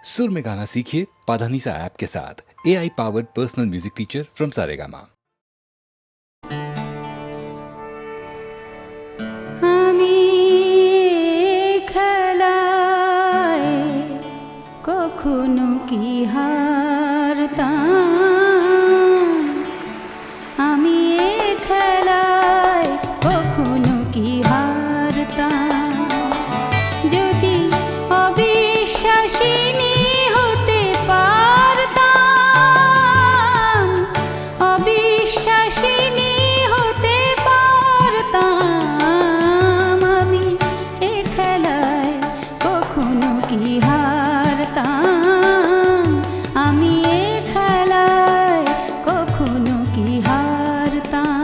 सुर में गाना सीखिए पाधानीसा ऐप के साथ। AI powered personal music teacher from Saregama. কখনো কি হারতাম আমি এ খেলায়, কখনো কি হারতাম যদি অবিশ্বাসিনী হতে পারতাম, অবিশ্বাসিনী হতে পারতাম আমি এ খেলায়, কখনো কি হারতাম আমি এ খেলায়, কখনো কি হারতাম।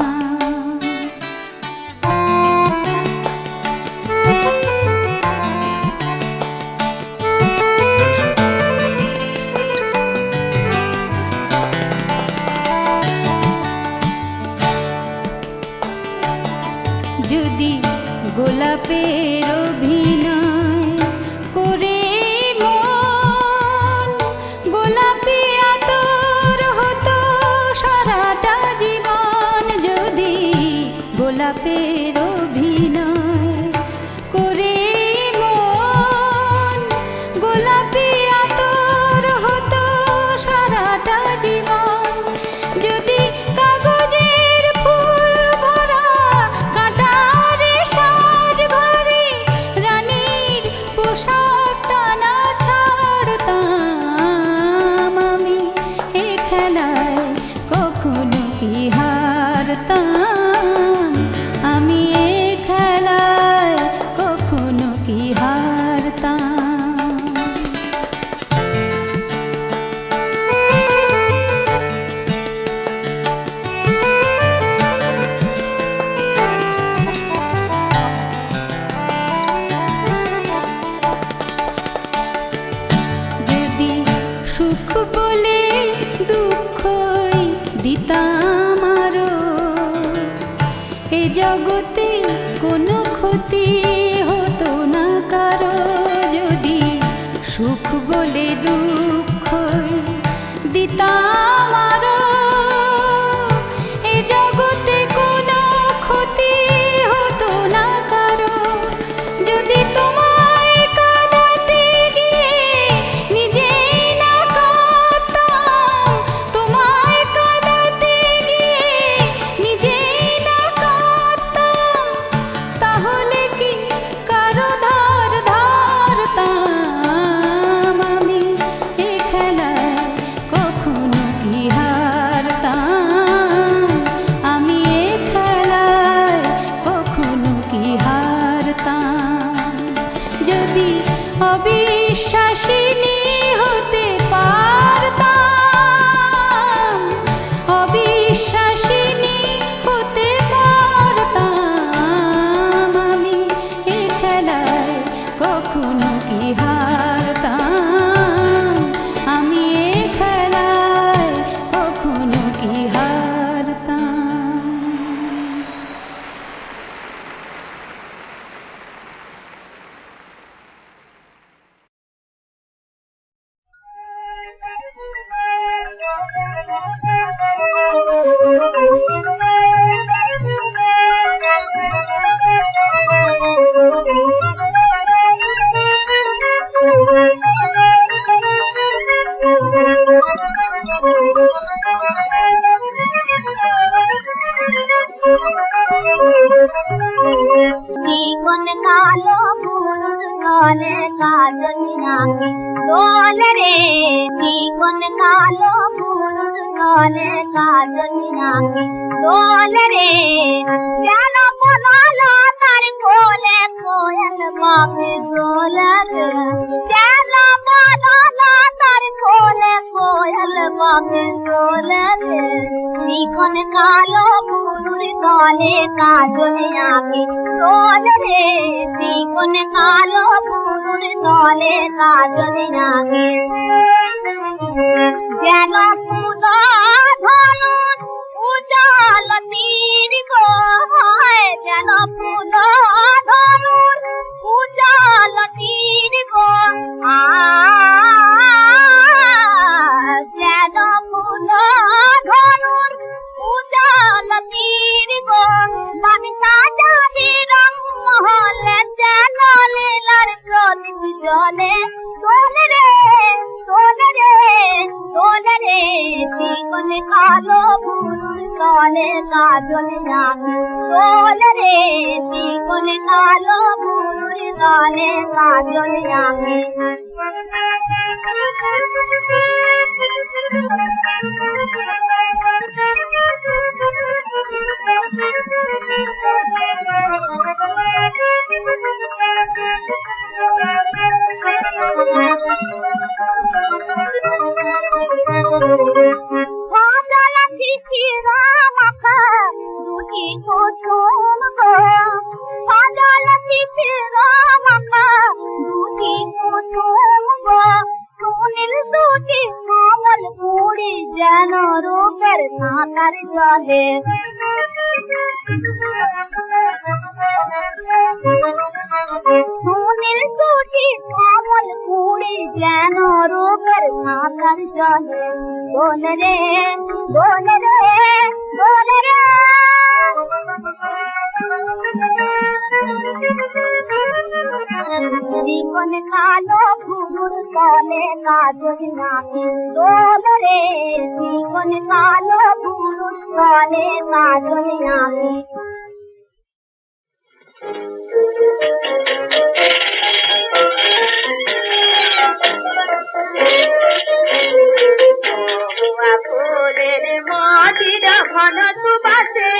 যদি গোলাপের অভিনয় করে মন গোলাপি আতর হতো সারাটা জীবন, যদি গোলাপের অভিনয় করে মন গোলাপি আতর হতো সারাটা জীবন, যদি কাগজের ফুল ভরা কাঁটারে সাজ ভরে রানীর পোশাকটা না ছাড়তাম আমি এ খেলায়, কখনো কি হারতাম আমি এ খেলায়, কখনো কি হারতাম। যদি সুখ বলে দুঃখই দিতাম আরো, এ জগতে কোনো ক্ষতি হতো না কারো, যদি সুখ বলে দুঃখই দিতাম আরো, এ জগতে কোনো ক্ষতি হতো না কারো, যদি তোমায় কাঁদাতে গিয়ে নিজেই না কাঁদতাম, তোমায় কাঁদাতে গিয়ে নিজেই না কাঁদতাম, তাহলে কি কারো ধার ধারতাম আমি এ খেলায়, কখনো কি হারতাম আমি এ খেলায়, কখনো কি হারতাম যদি অবিশ্বাসিনী হতে পারতাম, অবিশ্বাসিনী হতে পারতাম আমি এ খেলায়, কখনো কি হারতাম আমি এ খেলায়, কখনো কি হারতাম। জীবন কালো ফুল তলে কাজল নাকি দোল রে, জীবন কালো ফুল তলে কাজল নাকি দোল রে, যেন বনলো তার কোলে কোয়েল পাখি দোল রে, যেন বনলো তার কোলে কোয়েল পাখি দোল রে, জীবন কালো ফুল তলে কাজল নাকি দোল রে, জীবন কালো ফুল তলে কাজল নাকি, যেন ফুল ধনুর উজাল তীর গো, যেন ফুল ধনুর উজাল তীর গো, তলে কাজল আমি দোল রে চিকন কালো বুড়ুর তলে কাজল আমি যেন রূপের সাঁতার জলে সুনীল সুটি কমল কুড়ি যেন রূপের সাঁতার জলে দোল রে দোল রে দোল রে চিকন কালো ফুলুর তলে কাজল নাকি দোল রে চিকন কালো ফুলুর তলে কাজল নাকি ফুলের মাটির ঘন সুবাসে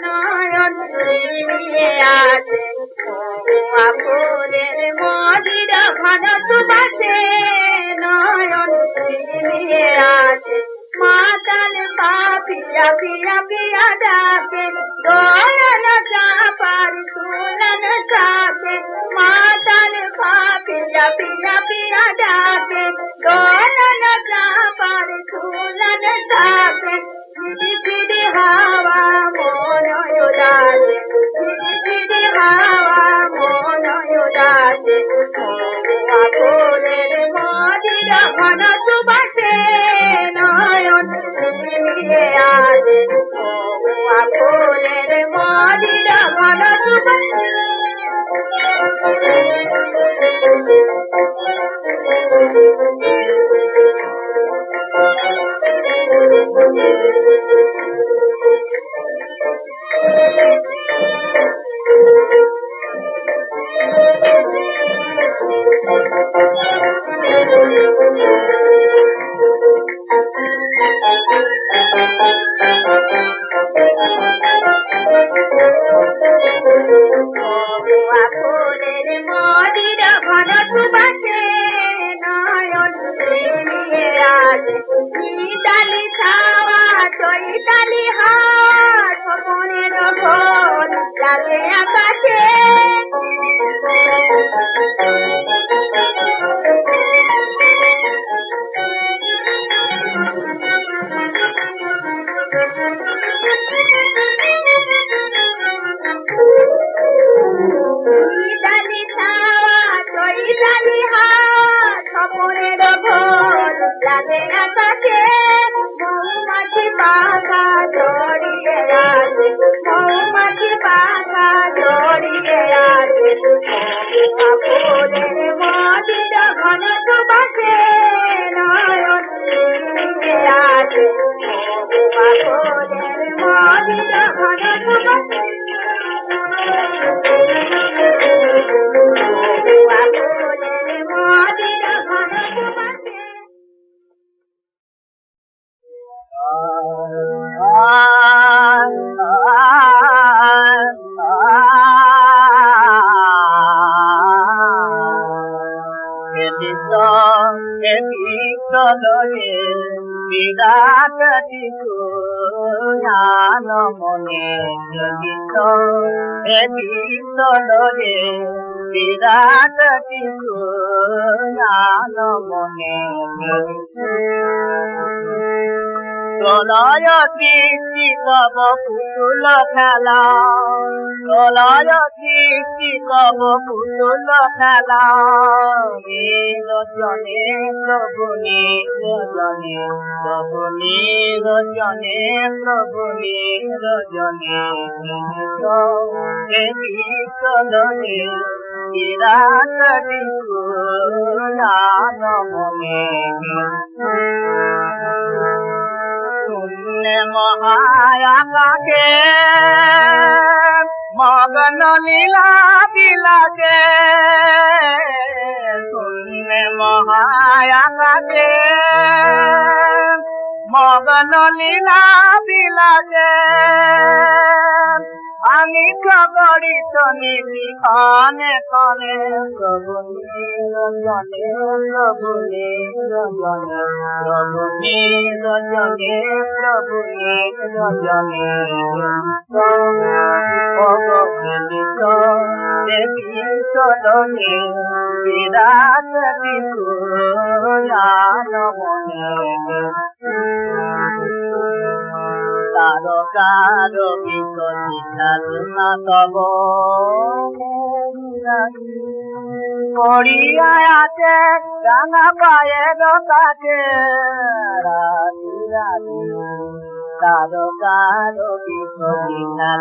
নয়ন মিলিয়ে আছে ফুলের মাটির ঘন সুবাসে নয়ন মিলিয়ে আছে মাতাল পাপিয়া পিয়া পিয়া ডাকে দোলন চাপার তুলন সাথে মাতাল পাপিয়া পিয়া পিয়া ডাকে দোলন চাপার তুলন সাথে ঝিরি হাওয়া মন উদাসে ঝিরি হাওয়া মন উদাসে ফুলের মদির ঘন সুবাসে নয়ন মিলিয়ে আছে ফুলের মদির ঘন সুবাসে ফুলের মদির ঘন সুবাসে নয়ন মিলিয়ে আছে চৈতালি খাওয়া চৈতালি হাওয়া স্বপনের ঘর লাগে আকাশে চৈতালি খাওয়া চৈতালি হাওয়া স্বপনের ঘর লাগে আকাশে মৌমাছি পাখা জড়িয়ে আছে মৌমাছি পাখা জড়িয়ে আছে ফুলের মদির ঘন সুবাসে নয়ন মিলিয়ে আছে ফুলের মদির ঘন সুবাসে ফুলের মদির ঘন সুবাসে বিরাটি মনে চলরে বিরাটি মনে প্রলয় সৃষ্টি কব পুতুল খেলা প্রলয় সৃষ্টি কব পুতুল খেলা রজনে প্রভু নিরজনে প্রভু নিরজনে প্রভু নিরজনে চলরে বিরাটি মনে শূন্যে মহায়াকাকে মগন লীলা বিলাকে শূন্যে মহায়াকাকে মগন লীলা বিলাকে আমি জগড়িত নীতি খনে খনে প্রভু নিরঞ্জনে প্রভু নিরঞ্জনে প্রভু নিরঞ্জনে প্রভু নিরঞ্জনে অবহেলিত দেবী চরণে বিরাট বিপুয়ান মনে তারকার বিকশিতা তব পড়িয়া আছে রাঙা পায়ের কাছে রাধি রাধি তারকার বিকশিতা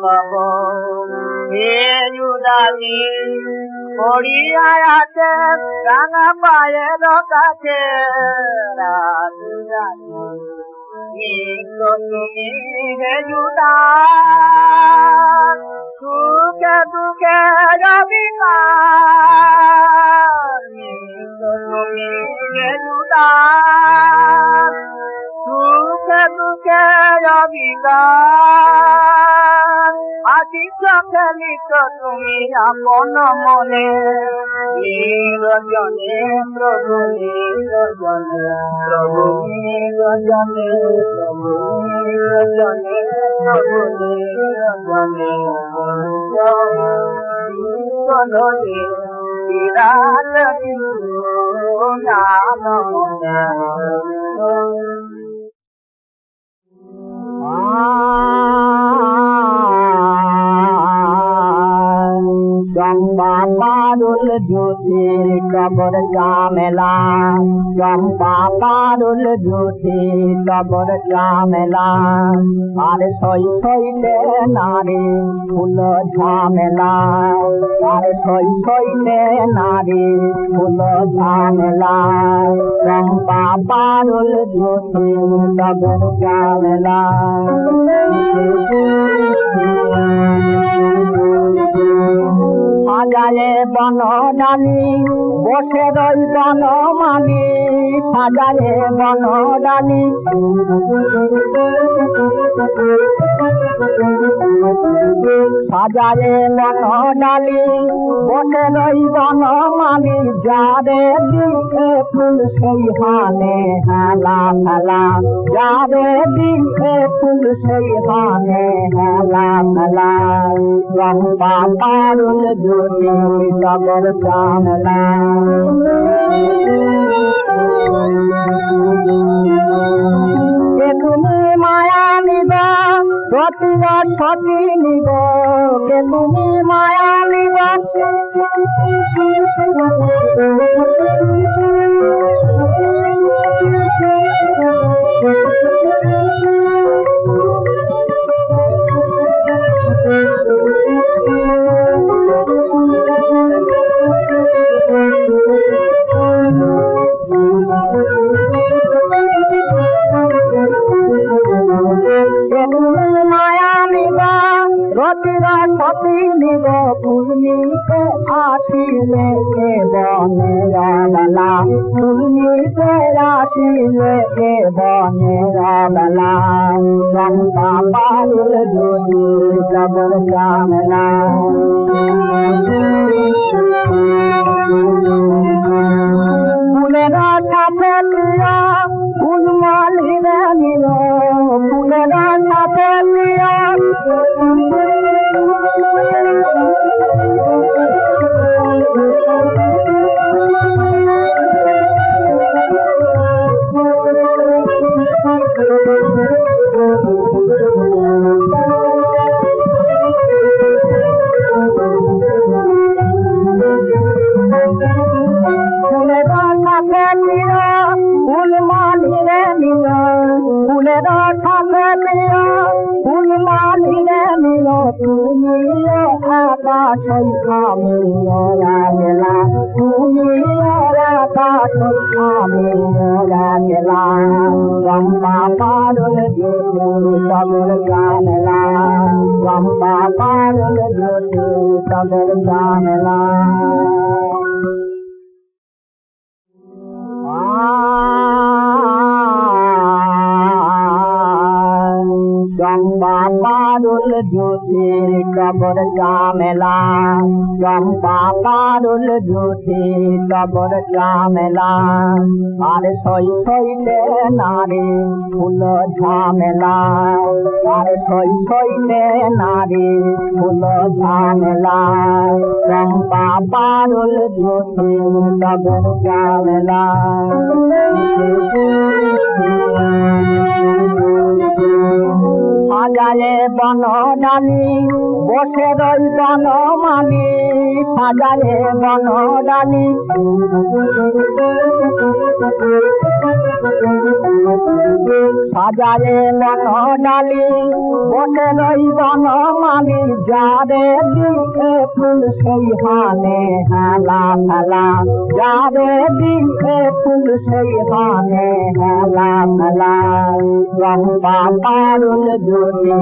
তব হে উদাসী পড়িয়া আছে রাঙা পায়ের কাছে রাধি রাধি তুমি হে উদাস সুখে দুঃখে রবিকার তুমি হে উদাস সুখে দুঃখে রবিকার আশিস খেলিত তুমি আপন মনে নিরঞ্জনে প্রভু নিরঞ্জনে প্রভু নিরঞ্জনে প্রভু নিরঞ্জনে প্রভু নিরঞ্জনে বিশ্বধরে বিরাট জ্ঞান মনে চম্পা পারুল জ্যোতির কবর জামেলা চম্পা পারুল জ্যোতির কবর জামেলা আর সই সইলে নারী ফুল ঝামেলা আর সই সইলে নারী ফুল ঝামেলা চম্পা পারুল জ্যোতির কবর জামেলা সাজায়ে বন ডালি বসে রই বন মালি সাজায়ে বন ডালি সাজায়ে বন ডালি বসে রই বন মালি যারে দিকে ফুল সেই হানে হেলা হেলা যারে দিকে ফুল সেই হানে হেলা হেলা চম্পা পারুল জ্যোতি কবর জামেলা তুমি মায়া নিব সতীরা সতী নিব তুমি মায়া নিব সতী নিব পূর্ণিতে আসিলে কে বনে রাবলা পূর্ণিতে আসিলে কে বনে রাবলা চম্পা পারুল জ্যোতি কবর জামেলা ফুলেরা সাথে লিয়া ফুল মালিরে নিল ফুলেরা সাথে লিয়া ফুলেরা সাথে ফুল মালিরে তুমি আকাশ আমি ওরা গেলাম তুমি আকাশ আমি ওরা গেলাম চম্পা পারুল জ্যোতি সবর জানলাম চম্পা পারুল জ্যোতি সবর জানলাম চম্পা পারুল জ্যোতির কবর জামেলা চম্পা পারুল জ্যোতির কবর জামেলা আর সই সইলে নারী ফুল ঝামেলা আর সই সইলে নারী ফুল ঝামেলা চম্পা পারুল জ্যোতির কবর জামেলা সাজায়ে বনডালি বসে রই বনমালি সাজায়ে বনডালি সাজায়ে বনডালি বসে রই বনমালি যারে দিকে ফুল সেই হানে হেলা ফেলা যারে দিকে ফুল সেই হানে হেলা ফেলা চম্পা পারুল জ্যোতি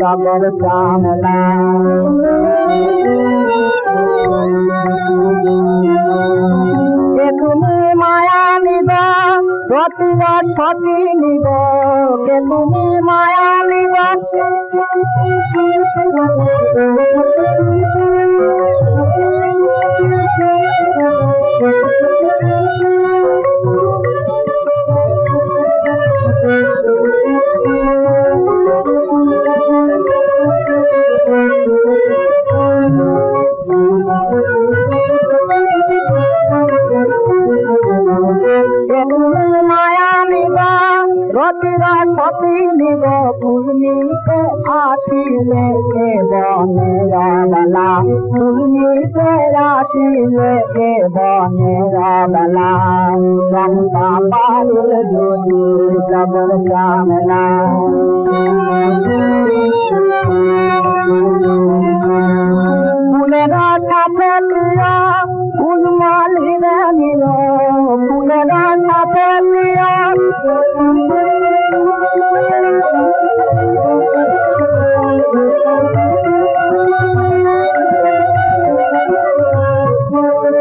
কবর জানলা তুমি মায়া নিব সতীরা সতী নিব তুমি মায়া নিব রতিরা সতী নিব পূর্ণিতে আসিলে কে বনেরা পূর্ণিতে আসিলে কে বনেরা চম্পা পারুল জ্যোতি কবর জানলা ফুলেরা সাথে লিয়া ফুল মালিরে নিল ফুলেরা সাথে লিয়া ফুল মালিরে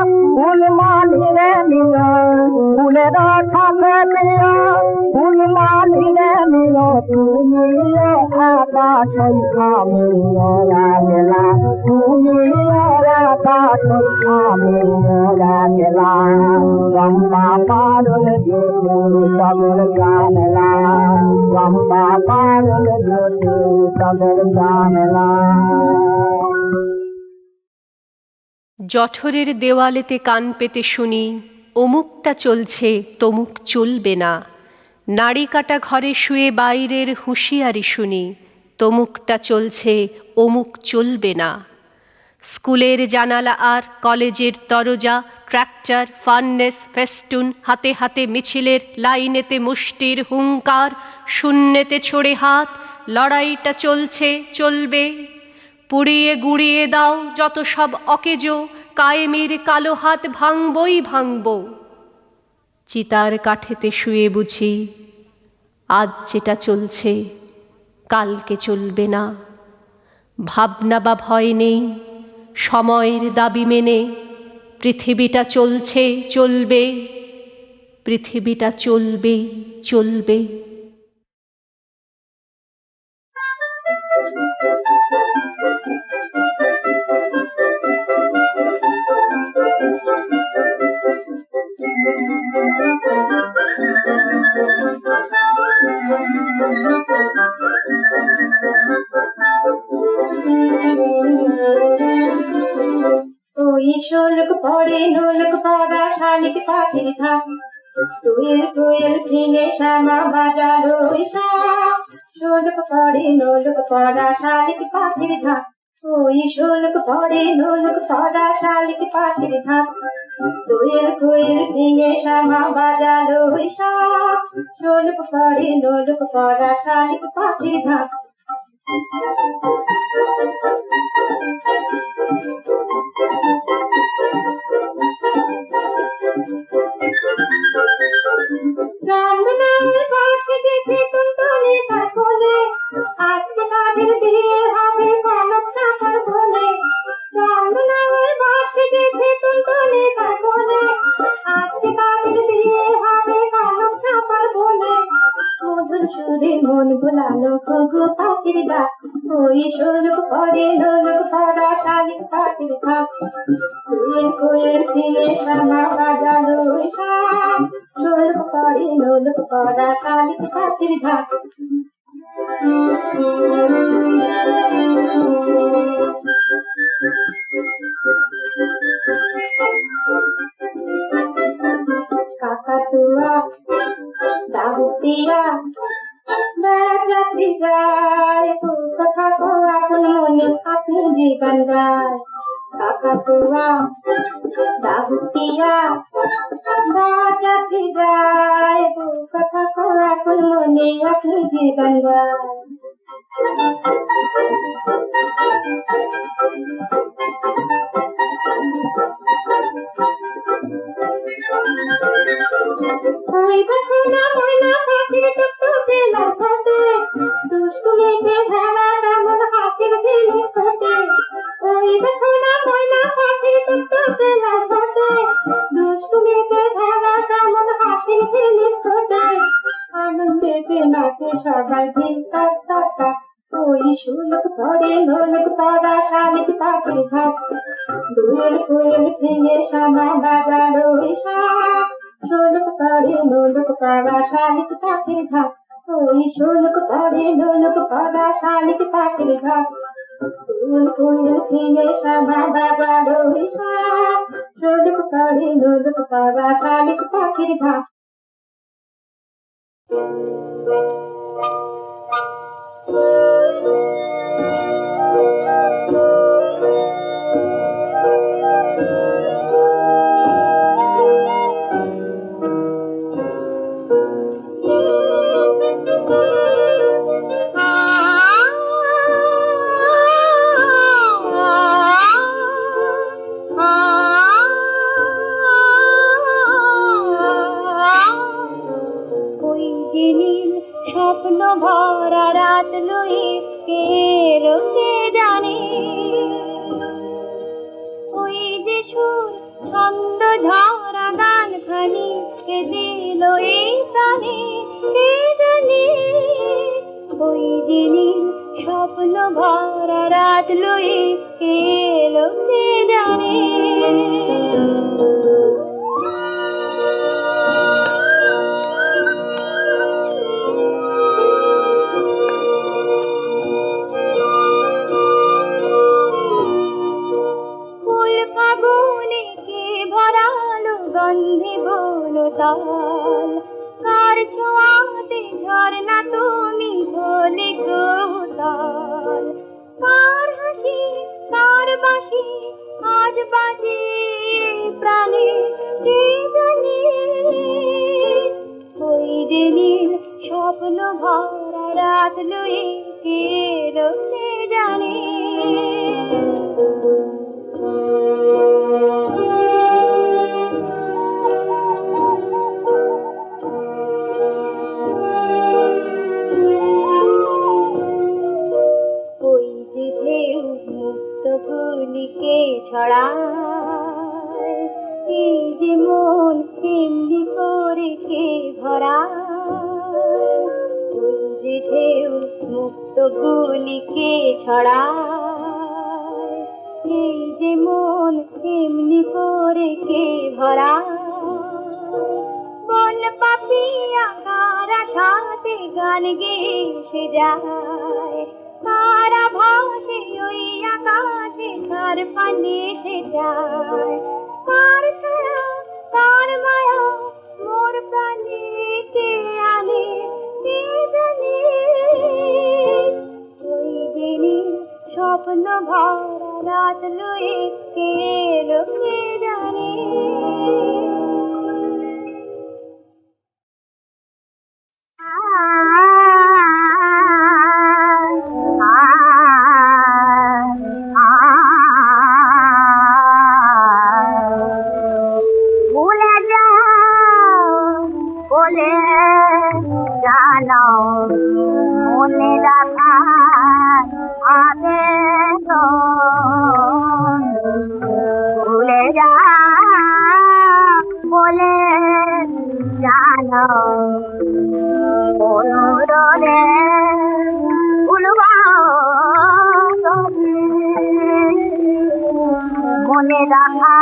নিল ফুলেরা সাথে লিয়া ফুল মালিরে নিল তুমি আকাশ আমি ওরা গেলা তুমি আকাশ আমি ওরা গেলা চম্পা পারুল জ্যোতি সবর জানলা চম্পা পারুল জ্যোতি সবর জানলা জঠরের দেওয়ালেতে কান পেতে শুনি অমুকটা চলছে তমুক চলবে না নাড়ি কাটা ঘরে শুয়ে বাইরের হুঁশিয়ারি শুনি তমুকটা চলছে অমুক চলবে না স্কুলের জানালা আর কলেজের দরজা ট্র্যাক্টর ফার্নেস ফেস্টুন হাতে হাতে মিছিলের লাইনেতে মুষ্টির হুঙ্কার শূন্যেতে ছড়ে হাত লড়াইটা চলছে চলবে পুড়িয়ে গুড়িয়ে দাও যত সব অকেজো কায়েমির কালো হাত ভাঙবই ভাঙব চিতার কাঠেতে শুয়ে বুঝি আজ যেটা চলছে কালকে চলবে না ভাবনা বা ভয় নেই সময়ের দাবি মেনে পৃথিবীটা চলছে চলবে পৃথিবীটা চলবে চলবে कोई शोलक पड़े ढोलक पड़ा शालिक पाटिल था कोयल कोयल फिंगे श्यामा बाजारो ईसा शोलक पड़े ढोलक पड़ा शालिक पाटिल था ওই শোলক পড়ে নোলক পড়া শালিক পাখির ধাপ দোয়েল কোয়েল ভেঙে শ্যামা বাজালো শাক শোলক পড়ে নোলক পড়া শালিক পাখির ধাপ আজকে তাদের বিয়ে হবে কনক টাকার বলে চন্দনার বাসে গেছে টুনটুনি তার বলে আজকে তাদের বিয়ে হবে কনক টাকার বলে মধুর সুরে মন ভুলালো ঘুঘু পাখির ডাক ওই শোলক পড়ে নোলক পড়া শালিক পাখির ধাপ কোয়েল কোয়েল ফিরে শ্যামা বাজালো শাক শোলক পড়ে নোলক পড়া শালিক পাখির ধাপ কাকাতুয়া দাহুতিয়া বেড়াতে যায় কথা কো আপন মনে আপনি জীবন গায় কাকাতুয়া দাহুতিয়া বেড়াতে যায় কথা কো আপন মনে আপনি জীবন গায় ওই দেখো না ময়না পাখির টুকটুকে লাফাতে দুষ্টু মেঘে ভেড়া কেমন হাসির ঝিলি ফোটে ওই দেখো না ময়না পাখির টুকটুকে লাফাতে দুষ্টু মেঘে ভেড়া কেমন হাসির ঝিলি ফোটে আনন্দেতে নাচে সবাই ধিক্কার টাকা ওই শোলক পড়ে নোলক পড়া শালিক পাখির ধাপ দোয়েল কোয়েল ভেঙে শ্যামা বাজালো শাক শোলক পড়ে নোলক পড়া শালিক পাখির ধাপ ওই শোলক পড়ে নোলক পড়া শালিক পাখির ধাপ দোয়েল কোয়েল ভেঙে শ্যামা বাজালো শাক শোলক পড়ে নোলক পড়া শালিক পাখির ধাপ স্বপ্ন ভরা রাত লুই কে রোকে জানে ওই যে সুর ছন্দ ঝরা গান খানি কে দিল এই প্রাণে কে জানে ওই যে নীল স্বপ্ন ভরা রাত লুই কে রোকে জানে গন্ধে বলো তাল কার ছোঁয়াতে ঝরনা তুমি ঢোলে কৌতাল কার হাসি কার বাঁশি আজ বাজে প্রাণে কে জানে ওই যে নীল স্বপ্ন ভরা রাত লুই কে রোকে জানে গুলিকে ছড়ায় এই যে মন এমনি করে কে ভরায় ওই যে ঢেউ মুক্ত গুলিকে ছড়ায় এই যে মন এমনি করে কে ভরায় বল পাপিয়া কারা সাথে গান গেয়ে সে যায় কারা ভাসে ওই আকাশে কার পানে সে যায় কার ছায়া কার মায়া মোর প্রাণে কে আনে কে জানে ওই দিনই স্বপ্ন স্বপ্ন ভরা রাত লুয়ে কে লোকে জানে ভুলে যাও বলে জানো মনে রাখা আবেদন ভুলে যাও বলে জানো অনুরোধে মনে রাখা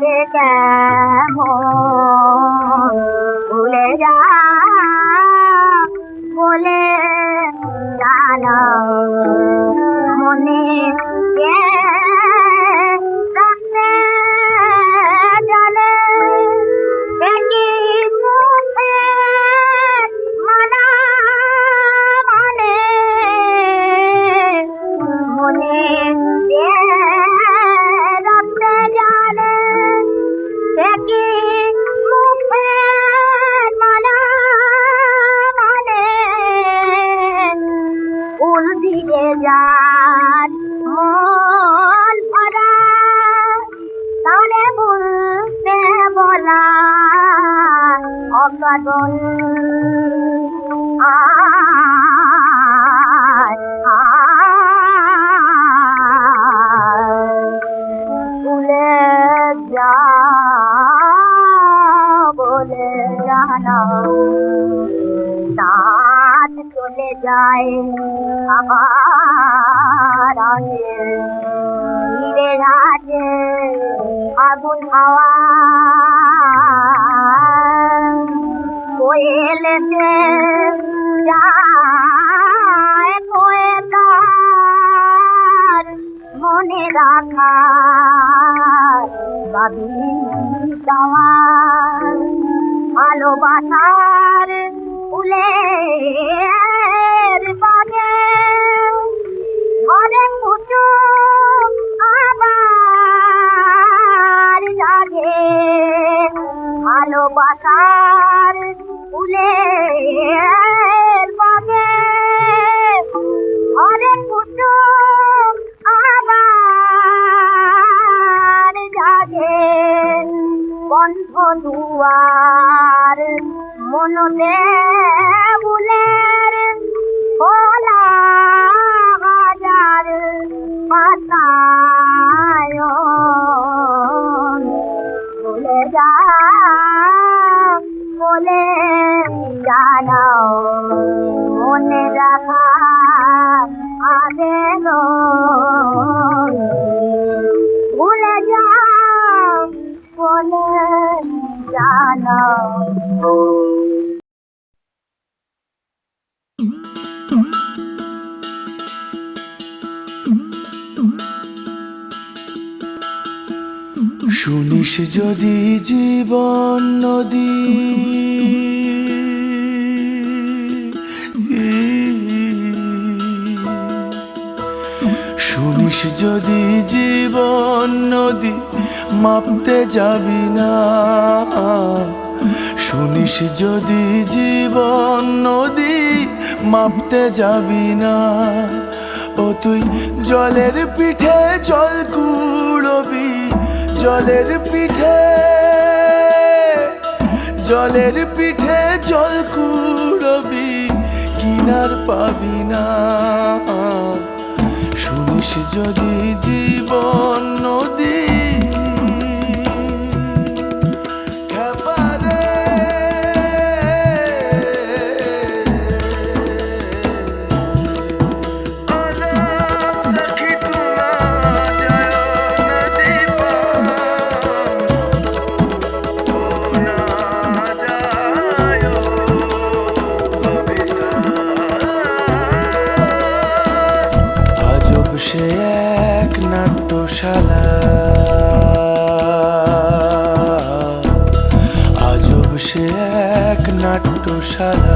কেমন ভুলে যা বলে জানা মনে রাখতে জানে একই মুখে মানা মানে মনে রাখতে জানে একই মুখে মানা মানে ফুল দিয়ে যান মন ভরা তাহলে বলতে বলা অকারণ ভুলে যা বলে জানা রাত চলে যায় আবার আসে ধীরে রাতে আগুন হাওয়া কোয়েলেতে যায় কোয়ে তার মনে রাখা ভাবি যাওয়া ভালোবাসার ফুলের বাগে ঘরে কুটুম আবার জাগে ভালোবাসার ফুলের বাগে ঘরে কুটুম আবার জাগে বন্ধ দুয়ার মনতে বুলের খোলা হাজার পাতায় ভুলে যা বলে জানাও মনে রাখা আবেদন ভুলে যা বলে জানাও শুনিস যদি জীবন নদী শুনিস যদি জীবন নদী মাপতে যাবি না শুনিস যদি জীবন নদী মাপতে যাবি না ও তুই জলের পিঠে জল কুড়বি জলের পিঠে জল কুড়বি কিনার পাবি না শুনিস যদি জীবন নদী সে এক নাট্যশালা আজব সে এক নাট্যশালা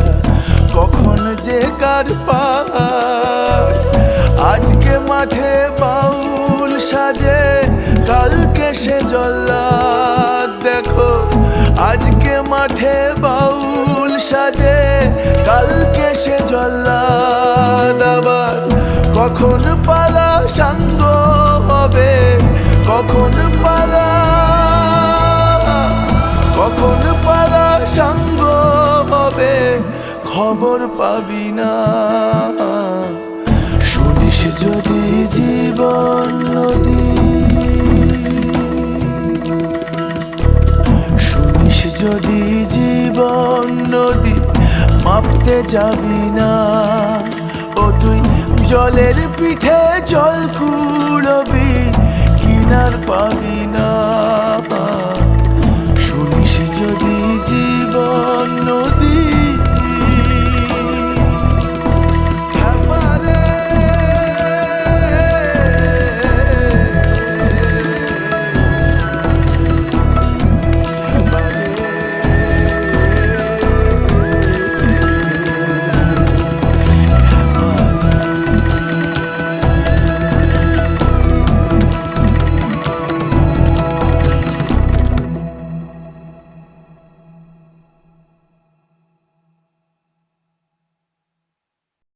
কখন যে কার পার। আজকে মাঠে বাউল সাজে, কালকে সে জল্লাদ। দেখো আজকে মাঠে বাউল সাজে, কালকে সে জল্লাদ। আবার কখন পালা সাঙ্গ হবে, কখন পালা সাঙ্গ হবে, খবর পাবি না। শুনিস যদি জীবন নদী, শুনিস যদি জীবন নদী, মাপতে যাবি না। ও তুই জলের পিঠে জল কুড়বি, কিনার পাবি না।